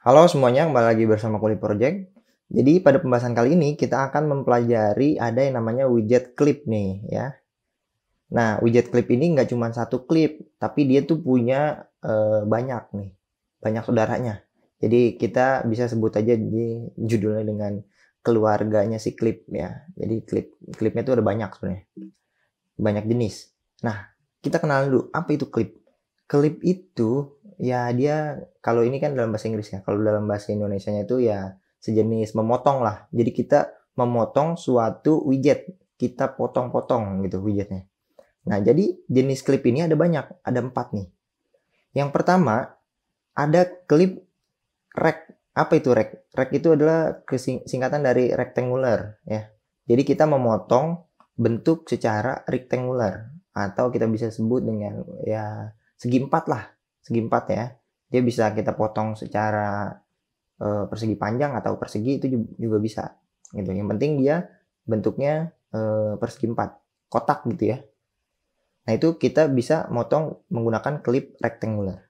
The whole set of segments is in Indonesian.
Halo semuanya, kembali lagi bersama Kuli Project. Jadi pada pembahasan kali ini kita akan mempelajari ada yang namanya widget clip nih ya. Nah, widget clip ini nggak cuma satu klip, tapi dia tuh punya banyak nih, banyak saudaranya. Jadi kita bisa sebut aja di judulnya dengan keluarganya si klip ya. Jadi klipnya tuh ada banyak sebenarnya, banyak jenis. Nah, kita kenalan dulu apa itu klip. Klip itu ya dia kalau ini kan dalam bahasa Inggris ya. Kalau dalam bahasa Indonesianya itu ya sejenis memotong lah. Jadi kita memotong suatu widget. Kita potong-potong gitu widgetnya. Nah, jadi jenis klip ini ada banyak. Ada 4 nih. Yang pertama ada klip rect. Apa itu rect? Rect itu adalah singkatan dari rectangular ya. Jadi kita memotong bentuk secara rectangular atau kita bisa sebut dengan ya segi empat lah, segi empat ya. Dia bisa kita potong secara persegi panjang atau persegi itu juga bisa gitu. Yang penting dia bentuknya persegi empat, kotak gitu ya. Nah itu kita bisa motong menggunakan klip rectangular.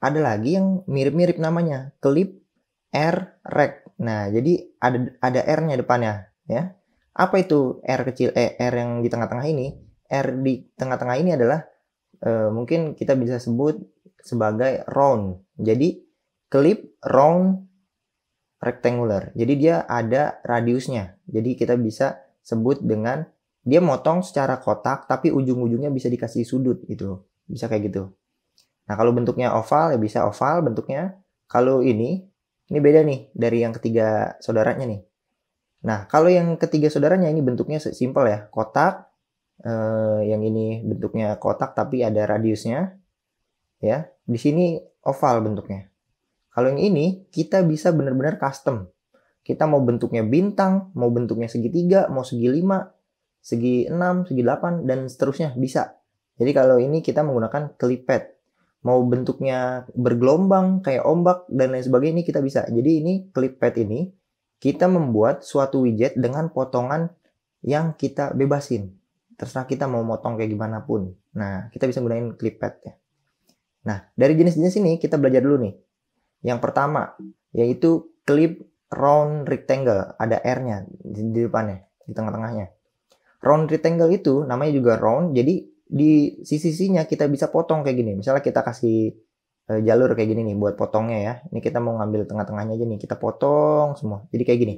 Ada lagi yang mirip-mirip namanya, klip R-rect. Nah jadi ada R-nya depannya ya. Apa itu R kecil, R yang di tengah-tengah ini? R di tengah-tengah ini adalah mungkin kita bisa sebut sebagai round. Jadi clip round rectangular. Jadi dia ada radiusnya. Jadi kita bisa sebut dengan dia motong secara kotak tapi ujung-ujungnya bisa dikasih sudut gitu. Bisa kayak gitu. Nah, kalau bentuknya oval ya bisa oval bentuknya. Kalau ini beda nih dari yang ketiga saudaranya nih. Nah, kalau yang ketiga saudaranya ini bentuknya simpel ya, kotak. Yang ini bentuknya kotak tapi ada radiusnya ya. Di sini oval bentuknya. Kalau yang ini kita bisa benar-benar custom. Kita mau bentuknya bintang, mau bentuknya segitiga, mau segi 5, segi 6, segi 8 dan seterusnya bisa. Jadi kalau ini kita menggunakan clipad. Mau bentuknya bergelombang kayak ombak dan lain sebagainya ini kita bisa. Jadi ini clipad ini kita membuat suatu widget dengan potongan yang kita bebasin. Terserah kita mau motong kayak gimana pun. Nah, kita bisa gunain clipad ya. Nah, dari jenis-jenis ini kita belajar dulu nih. Yang pertama, yaitu clip round rectangle. Ada R-nya di depannya, di tengah-tengahnya. Round rectangle itu namanya juga round, jadi di sisi-sisinya kita bisa potong kayak gini. Misalnya kita kasih jalur kayak gini nih buat potongnya ya. Ini kita mau ngambil tengah-tengahnya aja nih, kita potong semua. Jadi kayak gini.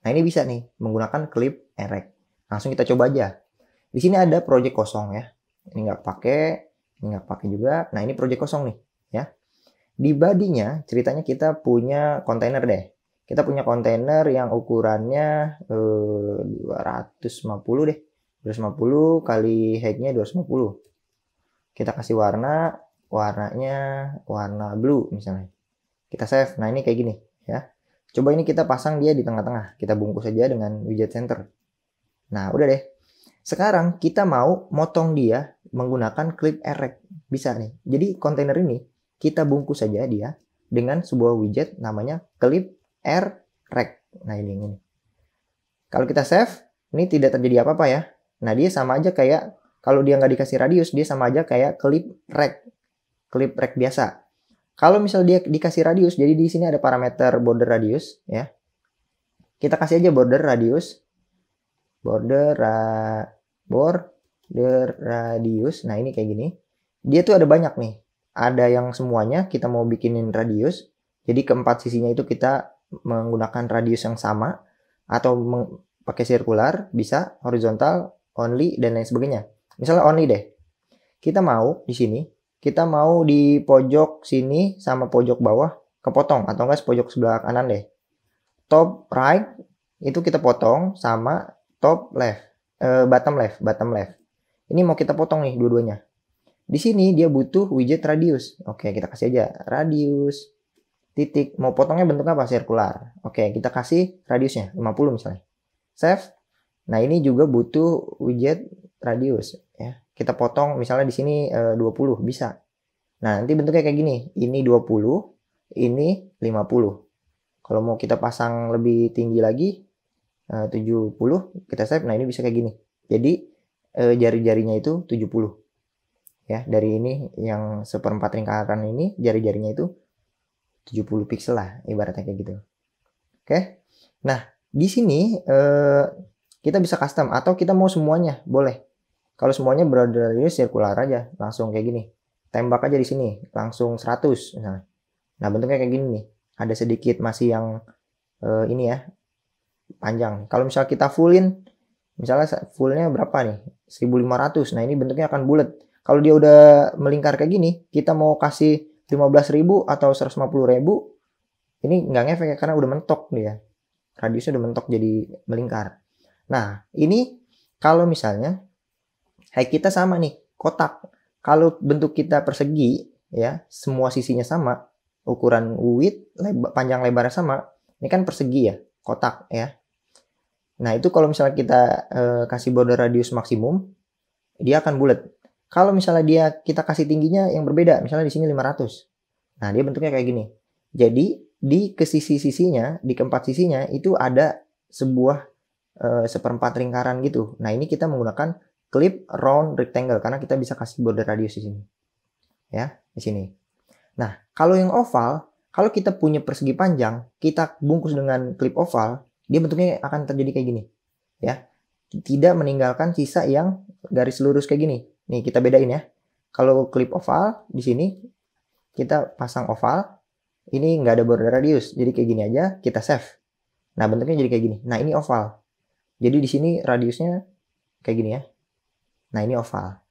Nah, ini bisa nih menggunakan clip erect. Langsung kita coba aja. Di sini ada project kosong ya. Ini nggak pakai juga. Nah, ini project kosong nih ya. Di bodinya ceritanya kita punya kontainer deh. Kita punya kontainer yang ukurannya 250 deh. 250 kali height-nya 250. Kita kasih warnanya warna blue misalnya. Kita save. Nah, ini kayak gini ya. Coba ini kita pasang dia di tengah-tengah. Kita bungkus saja dengan widget center. Nah, udah deh. Sekarang kita mau motong dia menggunakan clip erect. Bisa nih. Jadi kontainer ini kita bungkus saja dia dengan sebuah widget namanya clip erect. Nah, ini. Kalau kita save, ini tidak terjadi apa-apa ya. Nah, dia sama aja kayak kalau dia nggak dikasih radius, dia sama aja kayak clip rect biasa. Kalau misal dia dikasih radius, jadi di sini ada parameter border radius ya. Kita kasih aja border radius. Border radius. Nah, ini kayak gini. Dia tuh ada banyak nih. Ada yang semuanya kita mau bikinin radius. Jadi keempat sisinya itu kita menggunakan radius yang sama atau pakai sirkular, bisa horizontal, only dan lain sebagainya. Misalnya only deh. Kita mau di sini, kita mau di pojok sini sama pojok bawah kepotong atau enggak pojok sebelah kanan deh. Top right itu kita potong sama top left, bottom left. Ini mau kita potong nih dua-duanya. Di sini dia butuh widget radius. Oke, kita kasih aja radius titik. Mau potongnya bentuknya apa? Sirkular. Oke, kita kasih radiusnya 50 misalnya. Save. Nah, ini juga butuh widget radius ya. Kita potong misalnya di sini 20 bisa. Nah, nanti bentuknya kayak gini. Ini 20, ini 50. Kalau mau kita pasang lebih tinggi lagi 70, kita save. Nah, ini bisa kayak gini. Jadi jari-jarinya itu 70. Ya, dari ini yang seperempat lingkaran ini jari-jarinya itu 70 pixel lah ibaratnya kayak gitu. Oke. Nah, di sini kita bisa custom atau kita mau semuanya, boleh. Kalau semuanya border radius sirkular aja, langsung kayak gini. Tembak aja di sini, langsung 100 misalnya. Nah, bentuknya kayak gini nih. Ada sedikit masih yang ini ya, panjang. Kalau misalnya kita fullin, misalnya fullnya berapa nih? 1500. Nah, ini bentuknya akan bulat. Kalau dia udah melingkar kayak gini, kita mau kasih 15.000 atau 150.000, ini nggak ngefek ya, karena udah mentok dia. Radiusnya udah mentok jadi melingkar. Nah, ini kalau misalnya height kita sama nih, kotak. Kalau bentuk kita persegi, ya, semua sisinya sama, ukuran width, panjang lebarnya sama, ini kan persegi ya, kotak ya. Nah, itu kalau misalnya kita kasih border radius maksimum, dia akan bulat. Kalau misalnya kita kasih tingginya yang berbeda, misalnya di sini 500. Nah, dia bentuknya kayak gini. Jadi, di sisi-sisinya, di keempat sisinya, itu ada sebuah seperempat lingkaran gitu. Nah, ini kita menggunakan clip round rectangle, karena kita bisa kasih border radius di sini. Ya, di sini. Nah, kalau yang oval, kalau kita punya persegi panjang, kita bungkus dengan clip oval, dia bentuknya akan terjadi kayak gini. Ya, tidak meninggalkan sisa yang garis lurus kayak gini. Nih, kita bedain ya. Kalau clip oval, di sini kita pasang oval, ini nggak ada border radius, jadi kayak gini aja, kita save. Nah, bentuknya jadi kayak gini. Nah, ini oval. Jadi di sini radiusnya kayak gini ya. Nah, ini oval.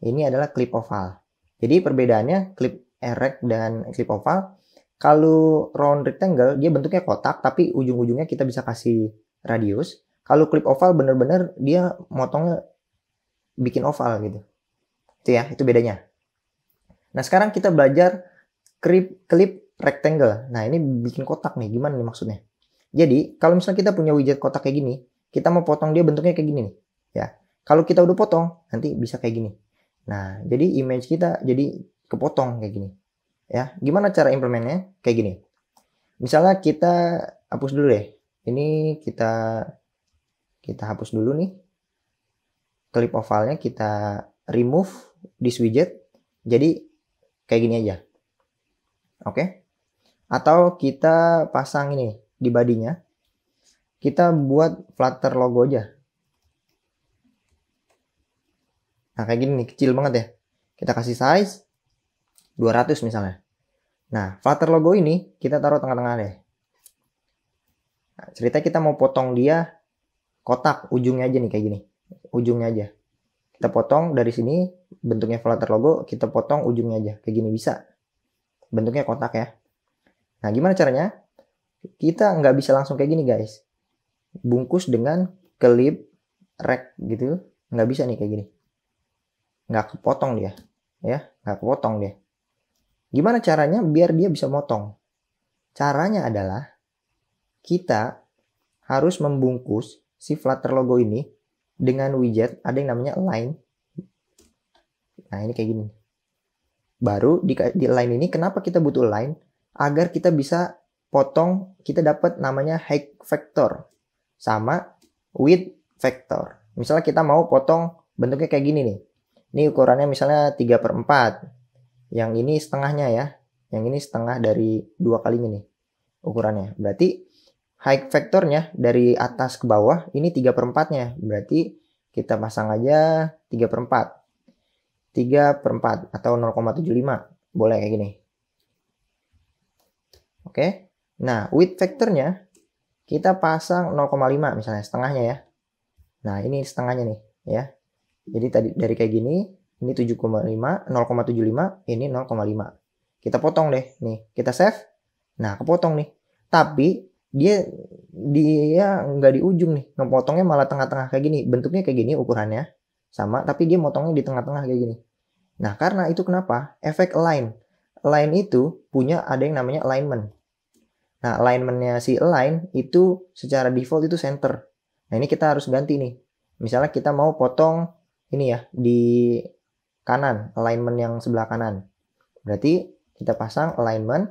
Ini adalah clip oval. Jadi perbedaannya clip erect dan clip oval. Kalau round rectangle, dia bentuknya kotak, tapi ujung-ujungnya kita bisa kasih radius. Kalau clip oval bener-bener dia motongnya bikin oval gitu. Itu ya, itu bedanya. Nah, sekarang kita belajar clip rectangle. Nah, ini bikin kotak nih. Gimana nih maksudnya? Jadi, kalau misalnya kita punya widget kotak kayak gini, kita mau potong dia bentuknya kayak gini nih. Ya. Kalau kita udah potong, nanti bisa kayak gini. Nah, jadi image kita jadi kepotong kayak gini. Ya, gimana cara implementnya? Kayak gini. Misalnya kita hapus dulu deh. Ini kita hapus dulu nih. Clip ovalnya kita remove this widget. Jadi kayak gini aja. Oke. Atau kita pasang ini di bodinya. Kita buat Flutter logo aja. Nah, kayak gini nih, kecil banget ya. Kita kasih size 200 misalnya. Nah, Flutter logo ini kita taruh tengah-tengah deh. Nah, ceritanya kita mau potong dia kotak, ujungnya aja nih kayak gini. Ujungnya aja. Kita potong dari sini, bentuknya Flutter logo, kita potong ujungnya aja. Kayak gini bisa. Bentuknya kotak ya. Nah, gimana caranya? Kita nggak bisa langsung kayak gini guys. Bungkus dengan clip rect gitu. Nggak bisa nih kayak gini. Nggak kepotong dia. Ya, nggak kepotong dia. Gimana caranya biar dia bisa motong? Caranya adalah kita harus membungkus si Flutter logo ini dengan widget, ada yang namanya align. Nah, ini kayak gini. Baru di line ini, kenapa kita butuh line? Agar kita bisa potong, kita dapat namanya height vector sama width vector. Misalnya kita mau potong bentuknya kayak gini nih. Ini ukurannya misalnya 3/4. Yang ini setengahnya ya. Yang ini setengah dari 2 kalinya nih ukurannya. Berarti height vectornya dari atas ke bawah ini 3/4-nya. Berarti kita pasang aja 3/4. 3/4 atau 0,75. Boleh kayak gini. Oke. Nah, width vectornya kita pasang 0,5 misalnya, setengahnya ya. Nah, ini setengahnya nih ya. Jadi tadi dari kayak gini, ini 7,5, 0,75, ini 0,5. Kita potong deh, nih. Kita save. Nah, kepotong nih. Tapi dia nggak di ujung nih. Ngepotongnya malah tengah-tengah kayak gini. Bentuknya kayak gini ukurannya sama, tapi dia motongnya di tengah-tengah kayak gini. Nah, karena itu kenapa? Efek align. Align itu punya ada yang namanya alignment. Nah, alignmentnya si align itu secara default itu center. Nah, ini kita harus ganti nih. Misalnya kita mau potong ini ya, di kanan, alignment yang sebelah kanan. Berarti kita pasang alignment,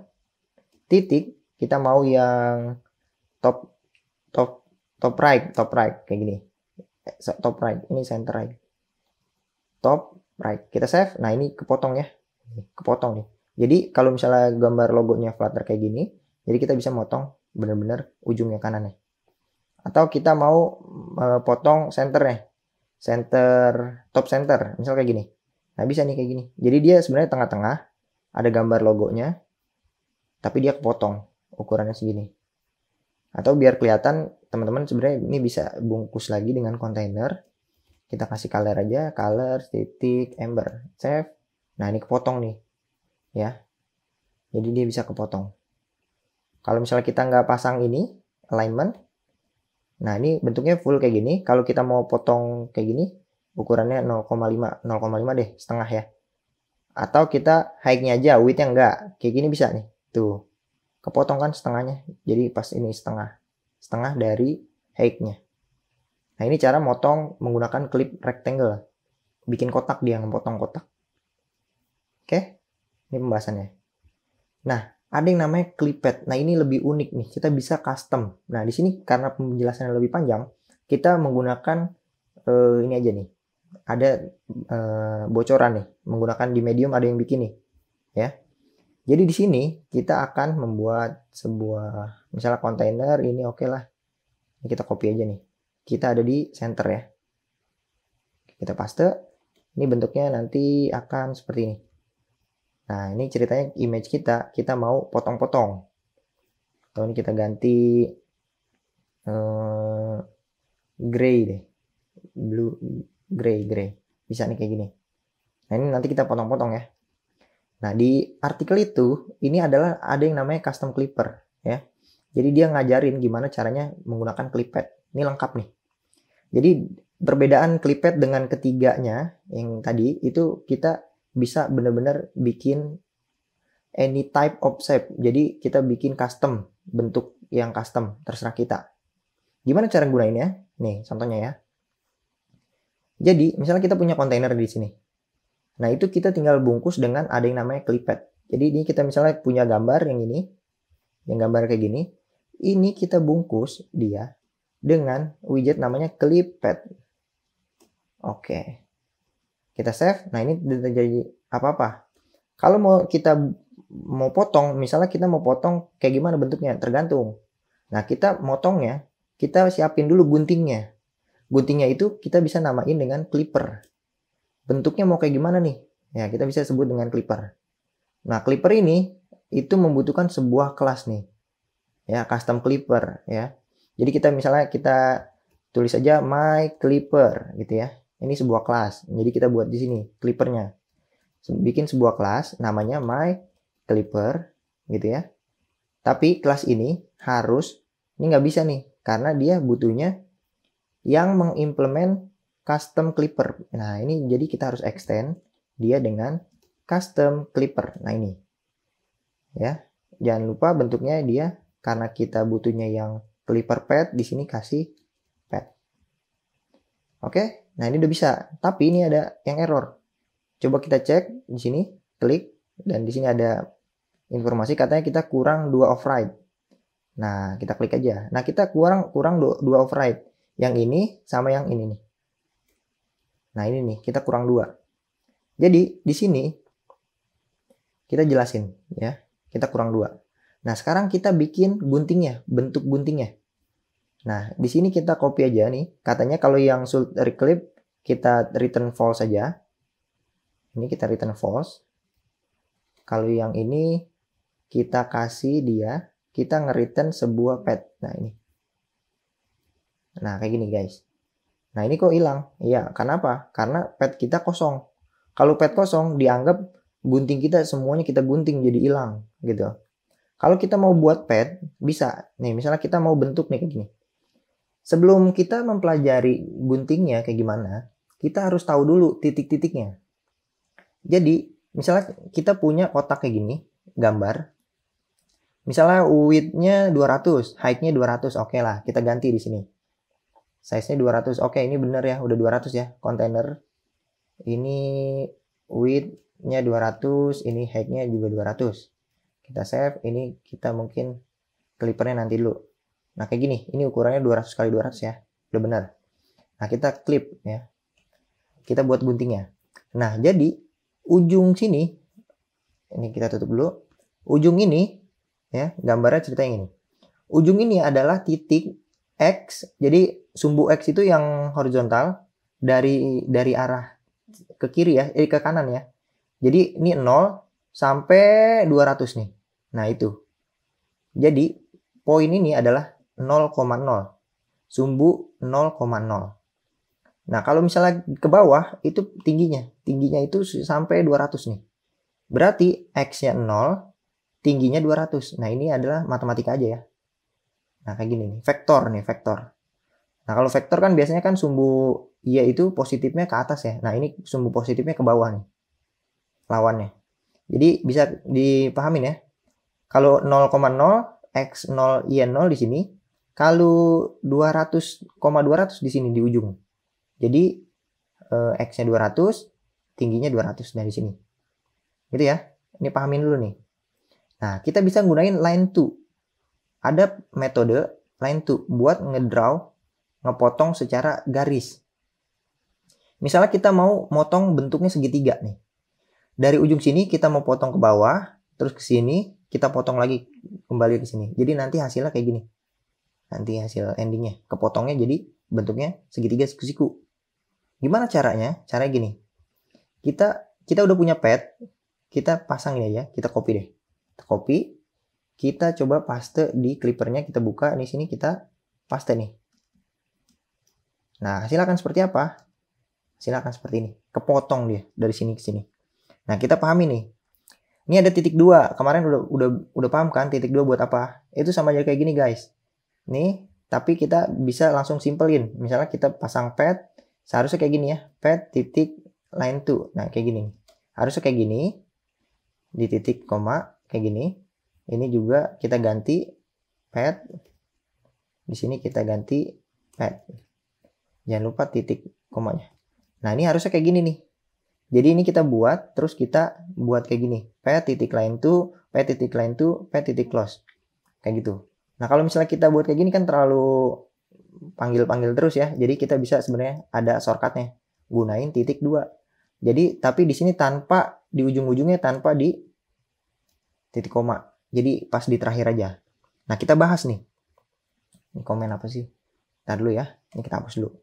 titik, kita mau yang top right, kayak gini. Top right, ini center right. Top right, kita save. Nah, ini kepotong ya. Kepotong nih. Jadi kalau misalnya gambar logonya Flutter kayak gini, jadi kita bisa motong bener-bener ujungnya kanannya. Atau kita mau potong centernya, top center, misal kayak gini. Nah bisa nih kayak gini. Jadi dia sebenarnya tengah-tengah, ada gambar logonya, tapi dia kepotong ukurannya segini. Atau biar kelihatan, teman-teman sebenarnya ini bisa bungkus lagi dengan kontainer. Kita kasih color aja, color, titik, ember, save. Nah ini kepotong nih, ya. Jadi dia bisa kepotong. Kalau misalnya kita nggak pasang ini, alignment, nah ini bentuknya full kayak gini. Kalau kita mau potong kayak gini, ukurannya 0,5 deh, setengah ya. Atau kita height-nya aja, width-nya enggak. Kayak gini bisa nih. Tuh. Kepotong kan setengahnya. Jadi pas ini setengah. Setengah dari height-nya. Nah ini cara motong menggunakan klip rectangle. Bikin kotak dia, memotong kotak. Oke. Ini pembahasannya. Nah, ada yang namanya clip pad. Nah, ini lebih unik nih. Kita bisa custom. Nah, di sini karena penjelasannya lebih panjang, kita menggunakan ini aja nih. Ada bocoran nih. Menggunakan di Medium ada yang bikin nih, ya. Jadi di sini kita akan membuat sebuah misalnya kontainer ini oke lah. Ini kita copy aja nih. Kita ada di center ya. Kita paste. Ini bentuknya nanti akan seperti ini. Nah, ini ceritanya image kita mau potong-potong. Atau ini kita ganti gray deh. Blue, gray. Bisa nih kayak gini. Nah, ini nanti kita potong-potong ya. Nah, di artikel itu, ini adalah ada yang namanya custom clipper ya. Jadi dia ngajarin gimana caranya menggunakan clip pad. Ini lengkap nih. Jadi perbedaan clip pad dengan ketiganya yang tadi itu kita bisa benar-benar bikin any type of shape. Jadi kita bikin custom, bentuk yang custom, terserah kita. Gimana cara gunainnya? Nih, contohnya ya. Jadi, misalnya kita punya kontainer di sini. Nah, itu kita tinggal bungkus dengan ada yang namanya clip pad. Jadi ini kita misalnya punya gambar yang ini, yang gambar kayak gini. Ini kita bungkus dia dengan widget namanya clip pad. Oke. Kita save. Nah, ini tidak jadi apa-apa. Kalau kita mau potong, misalnya kita mau potong kayak gimana bentuknya, tergantung. Nah, kita motongnya, kita siapin dulu guntingnya. Guntingnya itu kita bisa namain dengan clipper. Bentuknya mau kayak gimana nih? Ya, kita bisa sebut dengan clipper. Nah, clipper ini itu membutuhkan sebuah kelas nih. Ya, custom clipper ya. Jadi misalnya kita tulis aja my clipper gitu ya. Ini sebuah kelas. Jadi kita buat di sini clippernya. Bikin sebuah kelas namanya my clipper gitu ya. Tapi kelas ini ini nggak bisa nih karena dia butuhnya yang mengimplement custom clipper. Nah, ini jadi kita harus extend dia dengan custom clipper. Nah, ini. Ya. Jangan lupa bentuknya dia karena kita butuhnya yang clipper pad, di sini kasih pad. Oke? Nah, ini udah bisa. Tapi ini ada yang error. Coba kita cek di sini, klik dan di sini ada informasi katanya kita kurang 2 override. Nah, kita klik aja. Nah, kita kurang 2 override. Yang ini sama yang ini nih. Nah, ini nih, kita kurang 2. Jadi, di sini kita jelasin ya. Kita kurang 2. Nah, sekarang kita bikin guntingnya, bentuk guntingnya. Nah, di sini kita copy aja nih. Katanya kalau yang should reclip kita return false saja. Ini kita return false. Kalau yang ini kita kasih dia, kita nge-return sebuah pad. Nah, ini. Nah, kayak gini guys. Nah, ini kok hilang? Iya, kenapa? Karena pad kita kosong. Kalau pad kosong, dianggap gunting kita semuanya kita gunting jadi hilang gitu. Kalau kita mau buat pad, bisa. Nih, misalnya kita mau bentuk nih kayak gini. Sebelum kita mempelajari guntingnya kayak gimana, kita harus tahu dulu titik-titiknya. Jadi, misalnya kita punya kotak kayak gini, gambar. Misalnya width-nya 200, height-nya 200, oke lah, kita ganti di sini. Size-nya 200. Oke, ini bener ya, udah 200 ya. Kontainer. Ini width-nya 200, ini height-nya juga 200. Kita save, ini kita mungkin clippernya nanti dulu. Nah, kayak gini. Ini ukurannya 200 kali 200 ya. Udah bener. Nah, kita clip ya. Kita buat guntingnya. Nah, jadi ujung sini Ini kita tutup dulu. Ujung ini, ya, gambarnya cerita yang ini. Ujung ini adalah titik X. Jadi sumbu X itu yang horizontal dari arah ke kiri ya, ke kanan ya. Jadi ini 0 sampai 200 nih. Nah, itu. Jadi poin ini adalah 0,0. Sumbu 0,0. Nah, kalau misalnya ke bawah itu tingginya itu sampai 200 nih. Berarti X-nya 0, tingginya 200. Nah, ini adalah matematika aja ya. Nah, kayak gini nih, vektor nih, vektor. Nah, kalau vektor kan biasanya kan sumbu Y itu positifnya ke atas ya. Nah, ini sumbu positifnya ke bawah nih, lawannya. Jadi bisa dipahamin ya. Kalau 0,0, X0, Y0 di sini. Kalau 200,200 di sini di ujung. Jadi X-nya 200, tingginya 200. Nah, di sini. Gitu ya. Ini pahamin dulu nih. Nah, kita bisa gunain line to. Ada metode line to buat ngedraw, ngepotong secara garis. Misalnya kita mau motong bentuknya segitiga nih. Dari ujung sini kita mau potong ke bawah, terus ke sini kita potong lagi kembali ke sini. Jadi nanti hasilnya kayak gini. Nanti hasil endingnya, kepotongnya jadi bentuknya segitiga siku-siku. Gimana caranya? Caranya gini. Kita udah punya pad, kita pasang ini aja, kita copy deh. Kita copy, kita coba paste di clippernya, kita buka di sini, kita paste nih. Nah, hasilnya akan seperti apa? Hasilnya akan seperti ini. Kepotong dia dari sini ke sini. Nah, kita pahami nih. Ini ada titik 2. Kemarin udah paham kan titik 2 buat apa? Itu sama aja kayak gini, guys. Nih, tapi kita bisa langsung simpelin. Misalnya kita pasang pad, seharusnya kayak gini ya. Pad titik line to. Nah, kayak gini. Harusnya kayak gini. Di titik koma kayak gini. Ini juga kita ganti pad. Di sini kita ganti pad. Jangan lupa titik komanya. Nah, ini harusnya kayak gini nih. Jadi ini kita buat, terus kita buat kayak gini. Pad titik line to, pad titik line to, pad titik close. Kayak gitu. Nah, kalau misalnya kita buat kayak gini kan terlalu panggil-panggil terus ya. Jadi kita bisa sebenarnya ada shortcutnya. Gunain titik 2. Jadi, tapi di sini tanpa, di ujung-ujungnya tanpa di titik koma. Jadi pas di terakhir aja. Nah, kita bahas nih. Ini komen apa sih? Ntar dulu ya. Ini kita hapus dulu.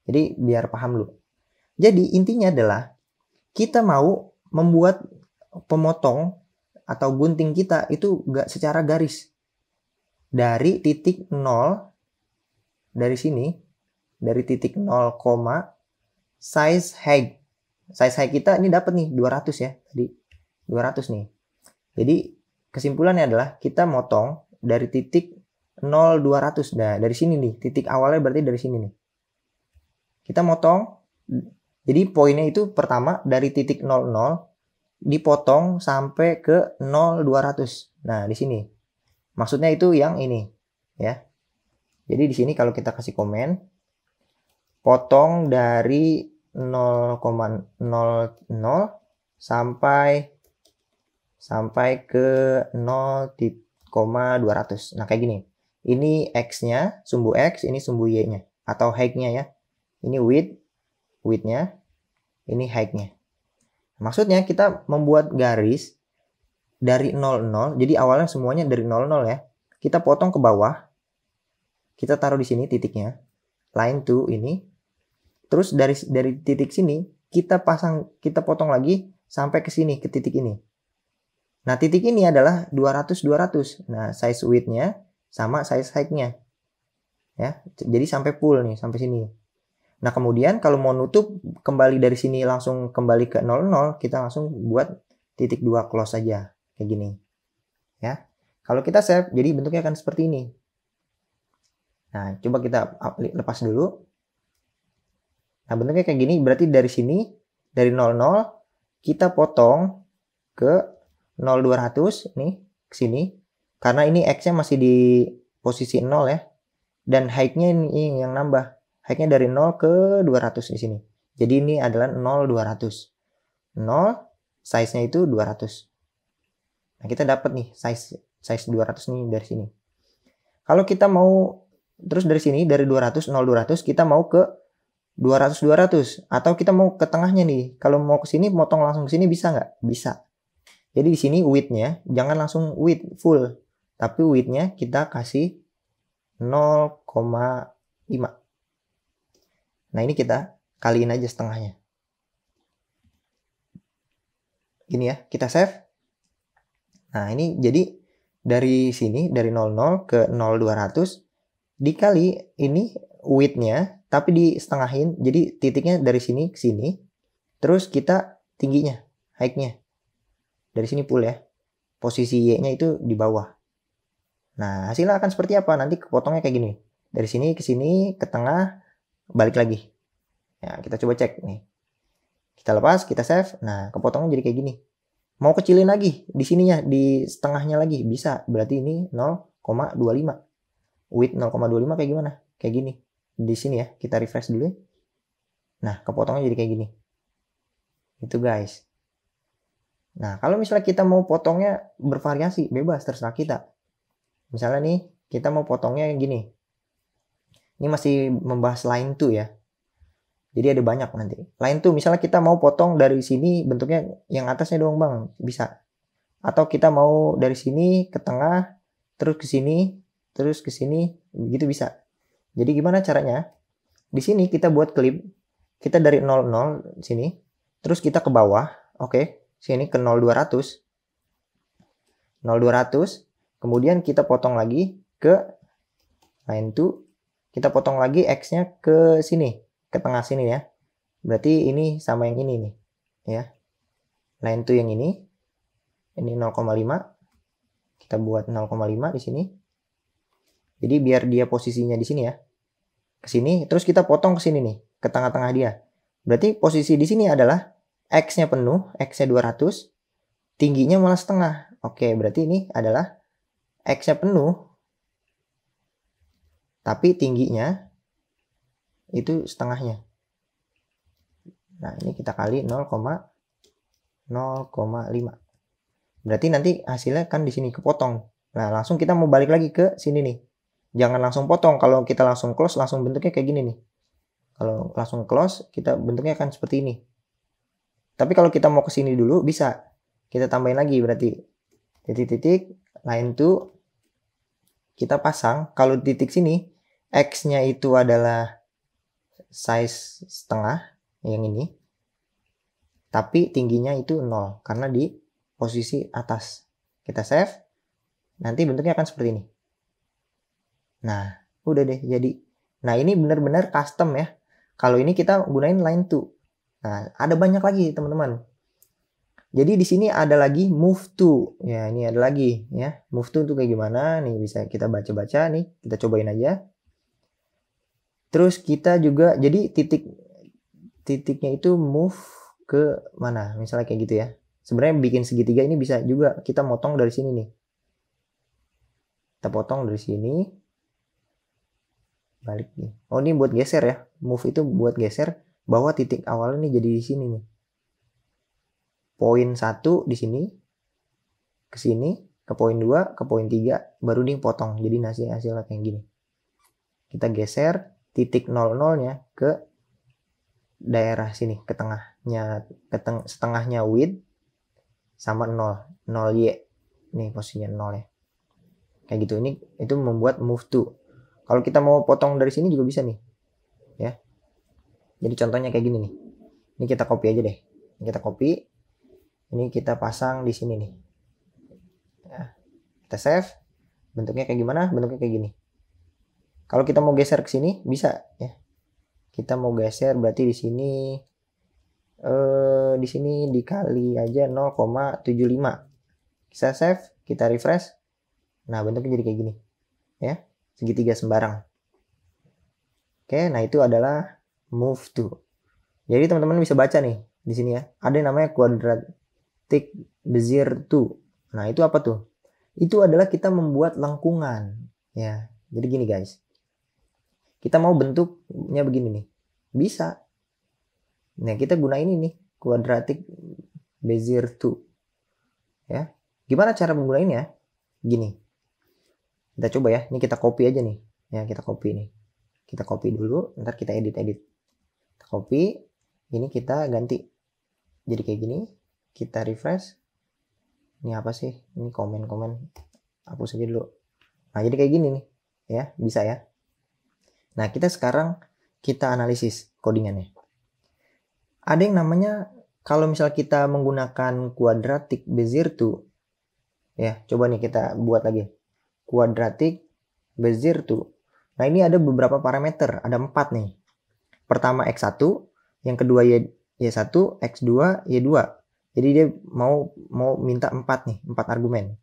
Jadi biar paham dulu. Jadi intinya adalah kita mau membuat pemotong atau gunting kita itu gak secara garis. Dari titik 0, dari sini, dari titik 0, size height. Size height kita ini dapat nih 200 ya. Tadi 200 nih. Jadi kesimpulannya adalah kita motong dari titik 0, 200. Nah, dari sini nih, titik awalnya berarti dari sini nih. Kita motong. Jadi poinnya itu pertama dari titik 00 dipotong sampai ke 0200. Nah, di sini. Maksudnya itu yang ini, ya. Jadi di sini kalau kita kasih komen, potong dari 0,00 sampai ke 0,200. Nah, kayak gini. Ini X-nya, sumbu X, ini sumbu Y-nya atau height-nya ya. Ini width-nya, ini height-nya. Maksudnya kita membuat garis dari 00, jadi awalnya semuanya dari 00 ya. Kita potong ke bawah. Kita taruh di sini titiknya. Line to ini. Terus dari titik sini kita potong lagi sampai ke sini, ke titik ini. Nah, titik ini adalah 200. Nah, size width-nya sama size height-nya. Ya. Jadi sampai full nih, sampai sini. Nah, kemudian kalau mau nutup kembali dari sini langsung kembali ke 00, kita langsung buat titik 2 close aja. Kayak gini. Ya. Kalau kita save, jadi bentuknya akan seperti ini. Nah, coba kita lepas dulu. Nah, bentuknya kayak gini, berarti dari sini, dari 00, kita potong ke 0200, nih, ke sini. Karena ini X-nya masih di posisi 0 ya. Dan height-nya ini yang nambah. Height-nya dari 0 ke 200 di sini. Jadi ini adalah 0,200. 0, size-nya itu 200. Nah, kita dapat nih size 200 nih dari sini. Kalau kita mau terus dari sini, dari 200, 0,200, kita mau ke 200. Atau kita mau ke tengahnya nih. Kalau mau ke sini, motong langsung ke sini bisa nggak? Bisa. Jadi di sini width-nya jangan langsung width full, tapi width-nya kita kasih 0,5. Nah, ini kita kaliin aja setengahnya. Gini ya, kita save. Nah, ini jadi dari sini, dari 00 ke 0200, dikali ini width-nya, tapi disetengahin. Jadi titiknya dari sini ke sini. Terus kita tingginya, height-nya. Dari sini full ya. Posisi Y-nya itu di bawah. Nah, hasilnya akan seperti apa? Nanti kepotongnya kayak gini. Dari sini ke sini, ke tengah, balik lagi. Ya, kita coba cek nih. Kita lepas, kita save. Nah, kepotongnya jadi kayak gini. Mau kecilin lagi di sininya, di setengahnya lagi bisa. Berarti ini 0,25. Width 0,25 kayak gimana? Kayak gini. Di sini ya, kita refresh dulu ya. Nah, kepotongnya jadi kayak gini. Itu guys. Nah, kalau misalnya kita mau potongnya bervariasi, bebas, terserah kita. Misalnya nih, kita mau potongnya gini. Ini masih membahas line to ya. Jadi ada banyak nanti. Line to, misalnya kita mau potong dari sini bentuknya yang atasnya doang bang, bisa. Atau kita mau dari sini ke tengah, terus ke sini, terus ke sini, begitu bisa. Jadi gimana caranya? Di sini kita buat klip, kita dari 00 sini, terus kita ke bawah, oke. Sini ke 0200. 0200, kemudian kita potong lagi ke line to, kita potong lagi X-nya ke sini, ke tengah sini ya. Berarti ini sama yang ini nih, ya. Line to yang ini 0,5. Kita buat 0,5 di sini. Jadi biar dia posisinya di sini ya. Ke sini, terus kita potong ke sini nih, ke tengah-tengah dia. Berarti posisi di sini adalah X-nya penuh, X-nya 200, tingginya malah setengah. Oke, berarti ini adalah X-nya penuh, tapi tingginya itu setengahnya. Nah, ini kita kali 0,05. Berarti nanti hasilnya kan di sini kepotong. Nah, langsung kita mau balik lagi ke sini nih. Jangan langsung potong. Kalau kita langsung close, langsung bentuknya kayak gini nih. Kalau langsung close, kita bentuknya akan seperti ini. Tapi kalau kita mau ke sini dulu, bisa. Kita tambahin lagi berarti. Titik-titik, line to, kita pasang. Kalau titik sini, X-nya itu adalah size setengah, yang ini. Tapi tingginya itu 0, karena di posisi atas. Kita save, nanti bentuknya akan seperti ini. Nah, udah deh jadi. Nah, ini benar-benar custom ya. Kalau ini kita gunain line to. Nah, ada banyak lagi teman-teman. Jadi di sini ada lagi move to. Ya, ini ada lagi ya. Move to itu kayak gimana? Nih bisa kita baca-baca nih. Kita cobain aja. Terus kita juga jadi titiknya itu move ke mana? Misalnya kayak gitu ya. Sebenarnya bikin segitiga ini bisa juga kita motong dari sini nih. Kita potong dari sini. Balik nih. Oh, ini buat geser ya. Move itu buat geser bahwa titik awal ini jadi di sini nih. Poin 1 di sini, ke sini, ke poin 2, ke poin 3, baru nih potong. Jadi hasilnya kayak gini. Kita geser titik 00-nya ke daerah sini, ke tengahnya, setengahnya width sama 0 Y. Nih posisinya 0 ya. Kayak gitu. Ini itu membuat move to. Kalau kita mau potong dari sini juga bisa nih. Ya. Jadi contohnya kayak gini nih. Ini kita copy aja deh. Ini kita copy. Ini kita pasang di sini nih. Ya. Kita save. Bentuknya kayak gimana? Bentuknya kayak gini. Kalau kita mau geser ke sini bisa ya. Kita mau geser berarti di sini dikali aja 0,75. Kita save, kita refresh. Nah, bentuknya jadi kayak gini. Ya. Segitiga sembarang. Oke, nah itu adalah move to. Jadi teman-teman bisa baca nih di sini ya. Ada yang namanya quadratic bezier to. Nah, itu apa tuh? Itu adalah kita membuat lengkungan. Ya. Jadi gini guys. Kita mau bentuknya begini nih. Bisa. Nah, kita gunain ini nih, quadratic bezier to. Ya. Gimana cara menggunainnya? Gini. Kita coba ya. Ini kita copy aja nih. Ya, kita copy nih. Kita copy dulu, ntar kita edit. Kita copy. Ini kita ganti. Jadi kayak gini. Kita refresh. Ini apa sih? Ini komen-komen. Hapus aja dulu. Nah, jadi kayak gini nih. Ya, bisa ya. Nah, sekarang kita analisis codingannya. Ada yang namanya, kalau misal kita menggunakan quadratic Bezier tool, ya, coba nih kita buat lagi. Quadratic Bezier tool. Nah, ini ada beberapa parameter, ada 4 nih. Pertama X1, yang kedua Y1, X2, Y2. Jadi dia mau minta 4 nih, 4 argumen.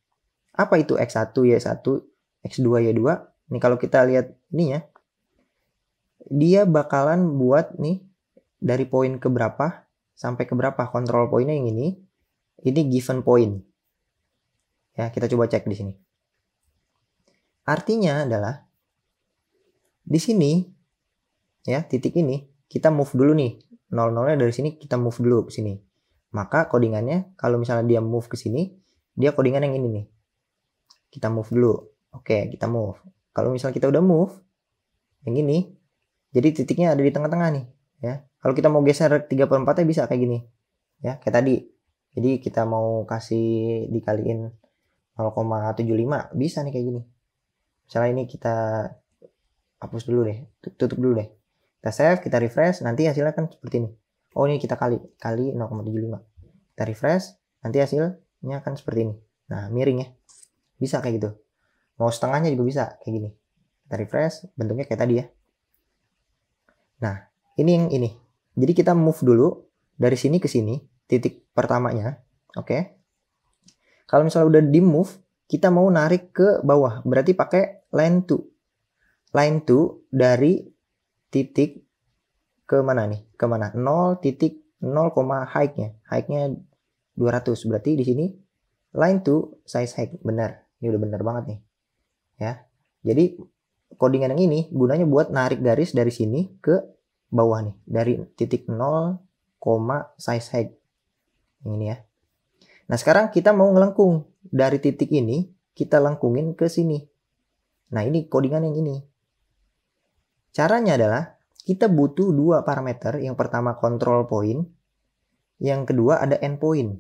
Apa itu X1, Y1, X2, Y2? Nih kalau kita lihat ini ya, dia bakalan buat nih dari poin ke berapa sampai ke berapa. Kontrol poinnya yang ini given point. Ya, kita coba cek di sini. Artinya adalah di sini ya, titik ini kita move dulu nih. 0-0-nya dari sini kita move dulu ke sini. Maka codingannya kalau misalnya dia move ke sini, dia codingan yang ini nih. Kita move dulu. Oke, kita move. Kalau misalnya kita udah move yang ini, jadi titiknya ada di tengah-tengah nih, ya. Kalau kita mau geser 3/4-nya bisa kayak gini. Ya, kayak tadi. Jadi kita mau kasih dikaliin 0,75 bisa nih kayak gini. Misalnya ini kita hapus dulu deh, tutup dulu deh. Kita save, kita refresh, nanti hasilnya kan seperti ini. Oh, ini kita kali 0,75. Kita refresh, nanti hasilnya akan seperti ini. Nah, miring ya. Bisa kayak gitu. Mau setengahnya juga bisa kayak gini. Kita refresh, bentuknya kayak tadi ya. Nah, ini yang ini. Jadi kita move dulu dari sini ke sini, titik pertamanya. Oke. Kalau misalnya udah di move, kita mau narik ke bawah. Berarti pakai line to. Line to dari titik ke mana nih? Ke mana? 0,0, height-nya. Height-nya 200. Berarti di sini line to size height. Benar. Ini udah benar banget nih. Ya. Jadi codingan yang ini gunanya buat narik garis dari sini ke bawah nih. Dari titik 0, size height. Ini ya. Nah, sekarang kita mau ngelengkung. Dari titik ini kita lengkungin ke sini. Nah, ini codingan yang ini. Caranya adalah kita butuh 2 parameter. Yang pertama control point, yang kedua ada endpoint.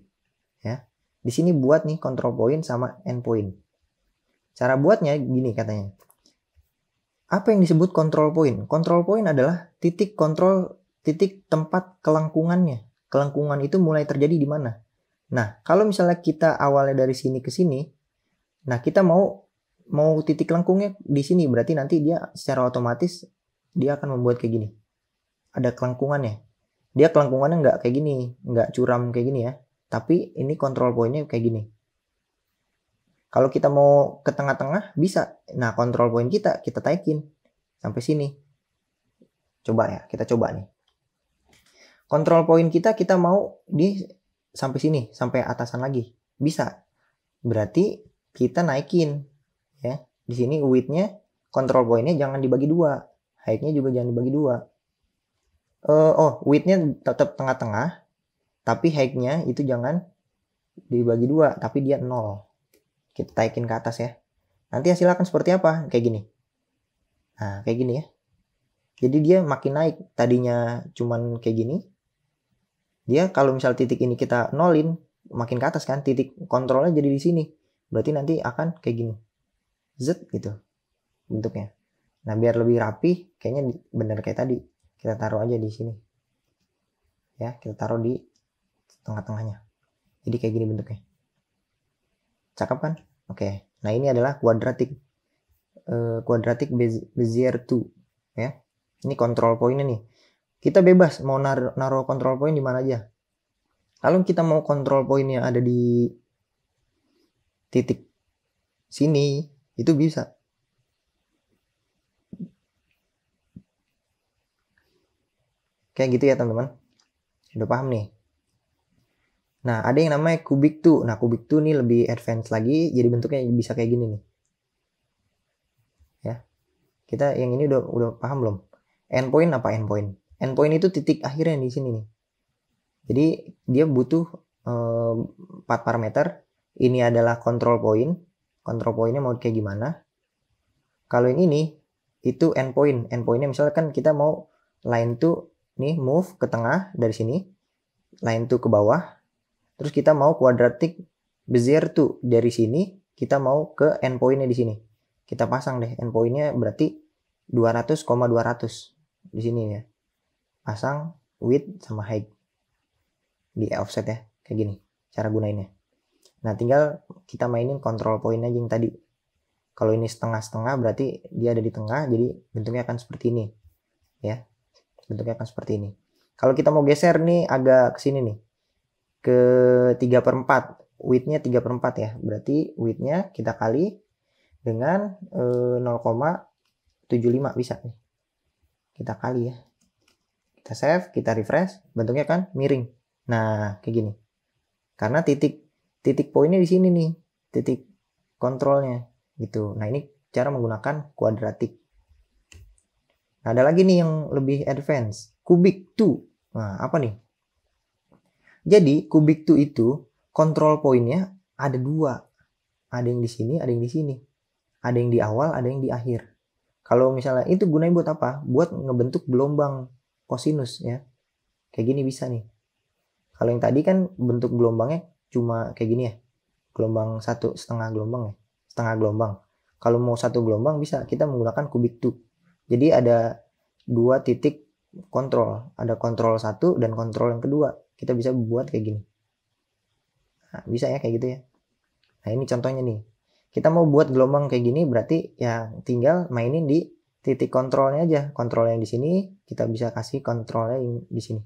Ya. Di sini buat nih control point sama endpoint. Cara buatnya gini katanya. Apa yang disebut control point? Control point adalah titik kontrol, titik tempat kelengkungannya. Kelengkungan itu mulai terjadi di mana? Nah, kalau misalnya kita awalnya dari sini ke sini, nah kita mau titik lengkungnya di sini, berarti nanti dia secara otomatis dia akan membuat kayak gini. Ada kelengkungannya. Dia kelengkungannya nggak kayak gini, nggak curam kayak gini ya. Tapi ini control point-nya kayak gini. Kalau kita mau ke tengah-tengah bisa. Nah, control point kita taikin sampai sini. Coba ya, kita coba nih. Control point kita mau di sampai sini, sampai atasan lagi. Bisa. Berarti kita naikin ya. Di sini width-nya, control point-nya jangan dibagi 2. Height-nya juga jangan dibagi 2. Width-nya tetap tengah-tengah, tapi height-nya itu jangan dibagi 2, tapi dia 0. Kita taikin ke atas ya. Nanti hasilnya akan seperti apa? Kayak gini. Nah, kayak gini ya. Jadi dia makin naik. Tadinya cuman kayak gini. Dia kalau misal titik ini kita nolin, makin ke atas kan, titik kontrolnya jadi di sini. Berarti nanti akan kayak gini. Z gitu bentuknya. Nah, biar lebih rapi, kayaknya bener kayak tadi. Kita taruh aja di sini. Ya, kita taruh di tengah-tengahnya. Jadi kayak gini bentuknya. Cakep kan? Oke. Nah, ini adalah quadratic Bezier tool ya. Ini control point-nya nih. Kita bebas mau naruh control point di mana aja. Kalau kita mau control point-nya ada di titik sini, itu bisa. Kayak gitu ya, teman-teman. Udah paham nih? Nah, ada yang namanya cubic tool. Nah, cubic tool ini lebih advance lagi, jadi bentuknya bisa kayak gini nih. Ya. Kita yang ini udah paham belum? Endpoint apa endpoint? Endpoint itu titik akhirnya di sini nih. Jadi dia butuh 4 parameter. Ini adalah control point. Control point-nya mau kayak gimana? Kalau yang ini itu endpoint. Endpoint-nya misalkan kita mau line to nih move ke tengah dari sini, line to ke bawah. Terus kita mau quadratic Bezier tuh dari sini kita mau ke endpointnya di sini. Kita pasang deh endpointnya berarti 200,200 di sini ya. Pasang width sama height di offset ya, kayak gini cara gunainnya. Nah, tinggal kita mainin control point aja yang tadi. Kalau ini setengah-setengah berarti dia ada di tengah, jadi bentuknya akan seperti ini ya. Bentuknya akan seperti ini. Kalau kita mau geser nih agak ke sini nih, ke 3/4, width-nya 3/4 ya. Berarti width-nya kita kali dengan 0,75 bisa nih. Kita kali ya. Kita save, kita refresh, bentuknya kan miring. Nah, kayak gini. Karena titik poinnya di sini nih, titik kontrolnya gitu. Nah, ini cara menggunakan quadratic. Nah, ada lagi nih yang lebih advance, cubic 2. Nah, apa nih? Jadi, cubic 2 itu control pointnya ada dua. Ada yang di sini, ada yang di sini. Ada yang di awal, ada yang di akhir. Kalau misalnya itu gunanya buat apa? Buat ngebentuk gelombang kosinus ya. Kayak gini bisa nih. Kalau yang tadi kan bentuk gelombangnya cuma kayak gini ya. Gelombang satu, setengah gelombang ya. Setengah gelombang. Kalau mau satu gelombang bisa kita menggunakan cubic 2. Jadi ada dua titik kontrol. Ada kontrol satu dan kontrol yang kedua. Kita bisa buat kayak gini. Nah, bisa ya kayak gitu ya. Nah, ini contohnya nih. Kita mau buat gelombang kayak gini berarti ya tinggal mainin di titik kontrolnya aja. Kontrol yang di sini kita bisa kasih kontrolnya yang di sini.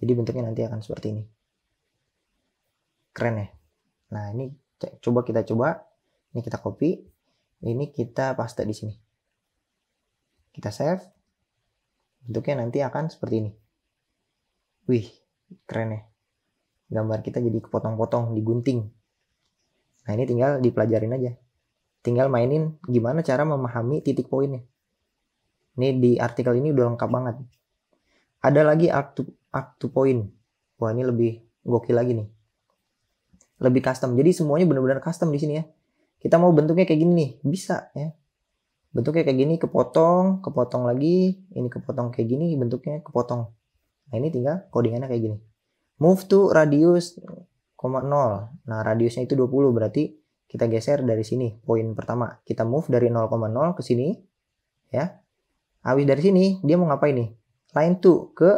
Jadi bentuknya nanti akan seperti ini. Keren ya. Nah, ini coba kita coba. Ini kita copy. Ini kita paste di sini. Kita save. Bentuknya nanti akan seperti ini. Wih, keren ya. Gambar kita jadi kepotong-potong, digunting. Nah, ini tinggal dipelajarin aja. Tinggal mainin gimana cara memahami titik poinnya. Ini di artikel ini udah lengkap banget. Ada lagi arc to point. Wah, ini lebih gokil lagi nih. Lebih custom. Jadi semuanya benar-benar custom di sini ya. Kita mau bentuknya kayak gini nih, bisa ya. Bentuknya kayak gini, kepotong lagi, ini kepotong kayak gini, bentuknya kepotong. Nah, ini tinggal codingannya kayak gini. Move to radius 0. Nah, radiusnya itu 20, berarti kita geser dari sini, poin pertama. Kita move dari 0,0 ke sini, ya. Habis dari sini, dia mau ngapain nih? Line to ke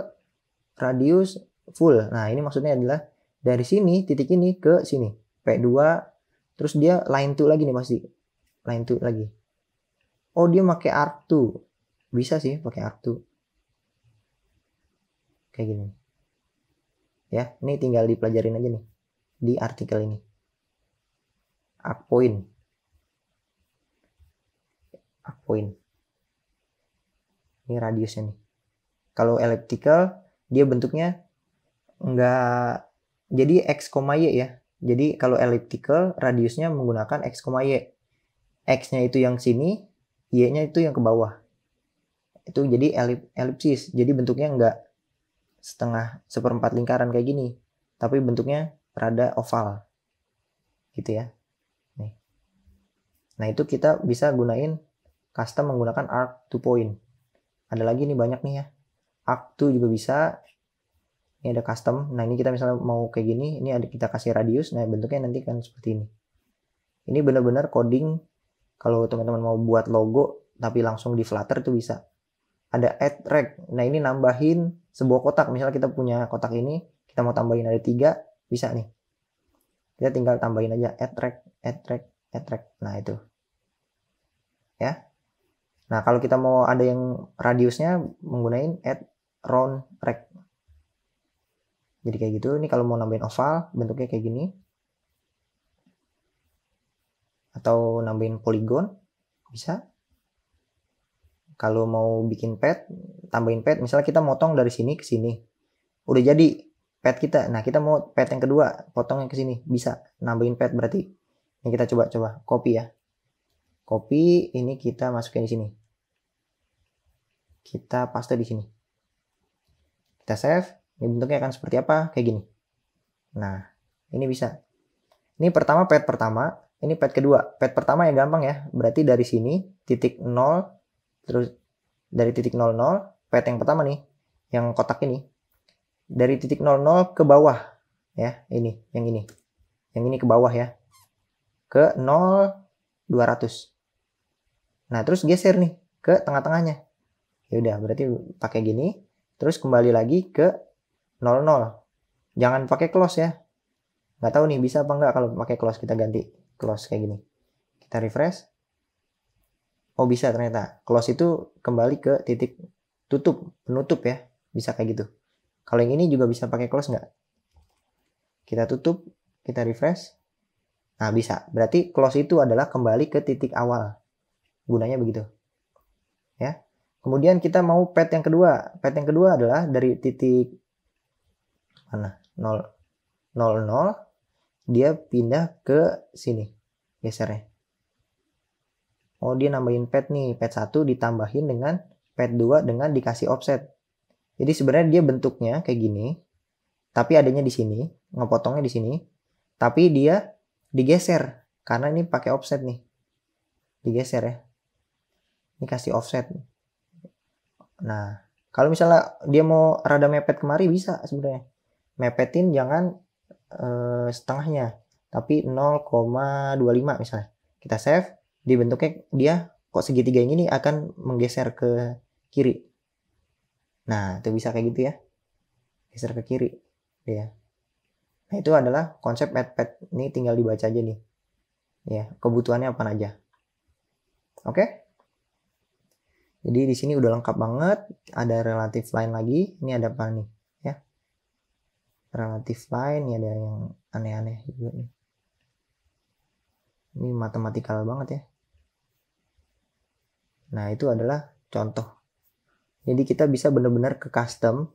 radius full. Nah, ini maksudnya adalah dari sini, titik ini ke sini. P2, terus dia line to lagi nih pasti. Line to lagi. Oh, dia pakai arc to. Bisa sih pakai arc to. Kayak gini. Ya, ini tinggal dipelajarin aja nih di artikel ini. Arc point. Arc point. Ini radiusnya nih. Kalau elliptical dia bentuknya enggak jadi x, y ya. Jadi kalau elliptical radiusnya menggunakan x, y. X-nya itu yang sini, y-nya itu yang ke bawah. Itu jadi elipsis. Jadi bentuknya enggak setengah seperempat lingkaran kayak gini, tapi bentuknya rada oval gitu ya. Nih. Nah, itu kita bisa gunain custom menggunakan arc to point. Ada lagi nih banyak nih ya. Arc to juga bisa. Ini ada custom. Nah, ini kita misalnya mau kayak gini, ini ada kita kasih radius. Nah, bentuknya nanti kan seperti ini. Ini benar-benar coding. Kalau teman-teman mau buat logo tapi langsung di Flutter tuh bisa. Ada add rect. Nah, ini nambahin sebuah kotak. Misalnya kita punya kotak ini, kita mau tambahin ada 3, bisa nih. Kita tinggal tambahin aja add rect, add rect, add rect. Nah, itu. Ya. Nah, kalau kita mau ada yang radiusnya menggunakan add round rect. Jadi kayak gitu. Ini kalau mau nambahin oval, bentuknya kayak gini. Atau nambahin polygon, bisa. Kalau mau bikin pad, tambahin pad. Misalnya kita motong dari sini ke sini. Udah jadi pad kita. Nah, kita mau pad yang kedua, potong yang ke sini. Bisa nambahin pad berarti. Ini kita coba copy ya. Copy, ini kita masukin di sini. Kita paste di sini. Kita save. Ini bentuknya akan seperti apa? Kayak gini. Nah, ini bisa. Ini pertama pad pertama, ini pad kedua. Pad pertama yang gampang ya. Berarti dari sini titik 0 terus dari titik 00, pad yang pertama nih, yang kotak ini. Dari titik 00 ke bawah ya, ini, yang ini. Yang ini ke bawah ya. Ke 0,200. Nah, terus geser nih ke tengah-tengahnya. Ya udah, berarti pakai gini, terus kembali lagi ke 00. Jangan pakai close ya. Nggak tahu nih bisa apa nggak kalau pakai close, kita ganti close kayak gini. Kita refresh. Oh, bisa ternyata. Close itu kembali ke titik tutup, penutup ya. Bisa kayak gitu. Kalau yang ini juga bisa pakai close nggak? Kita tutup, kita refresh. Nah, bisa. Berarti close itu adalah kembali ke titik awal. Gunanya begitu. Ya. Kemudian kita mau pad yang kedua. Pad yang kedua adalah dari titik mana? 0, 0, dia pindah ke sini. Gesernya. Oh, dia nambahin pad nih. Pad 1 ditambahin dengan pad 2 dengan dikasih offset. Jadi sebenarnya dia bentuknya kayak gini. Tapi adanya di sini. Ngepotongnya di sini. Tapi dia digeser. Karena ini pakai offset nih. Digeser ya. Ini kasih offset. Nah, kalau misalnya dia mau rada mepet kemari bisa sebenarnya. Mepetin jangan setengahnya, tapi 0,25 misalnya. Kita save, di bentuknya dia kok segitiga ini akan menggeser ke kiri. Nah, itu bisa kayak gitu ya. Geser ke kiri. Ya. Nah, itu adalah konsep pad. Ini tinggal dibaca aja nih. Ya, kebutuhannya apa aja. Oke? Jadi di sini udah lengkap banget. Ada relative line lagi. Ini ada apa nih? Ya. Relative line. Ini ada yang aneh-aneh juga nih. Ini matematikal banget ya. Nah, itu adalah contoh. Jadi kita bisa benar-benar ke custom.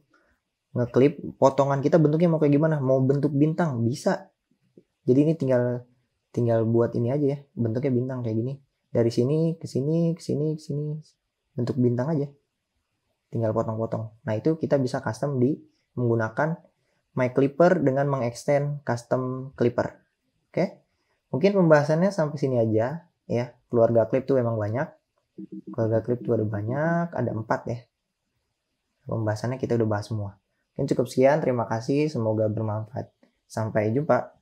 Ngeklip. Potongan kita bentuknya mau kayak gimana? Mau bentuk bintang? Bisa. Jadi ini tinggal buat ini aja ya. Bentuknya bintang kayak gini. Dari sini ke sini, ke sini, ke sini. Bentuk bintang aja. Tinggal potong-potong. Nah, itu kita bisa custom menggunakan My Clipper dengan mengextend custom clipper. Oke? Mungkin pembahasannya sampai sini aja ya. Keluarga clip tuh emang banyak. Keluarga clip tuh ada banyak, ada 4 ya. Pembahasannya kita udah bahas semua. Mungkin cukup sekian, terima kasih, semoga bermanfaat. Sampai jumpa.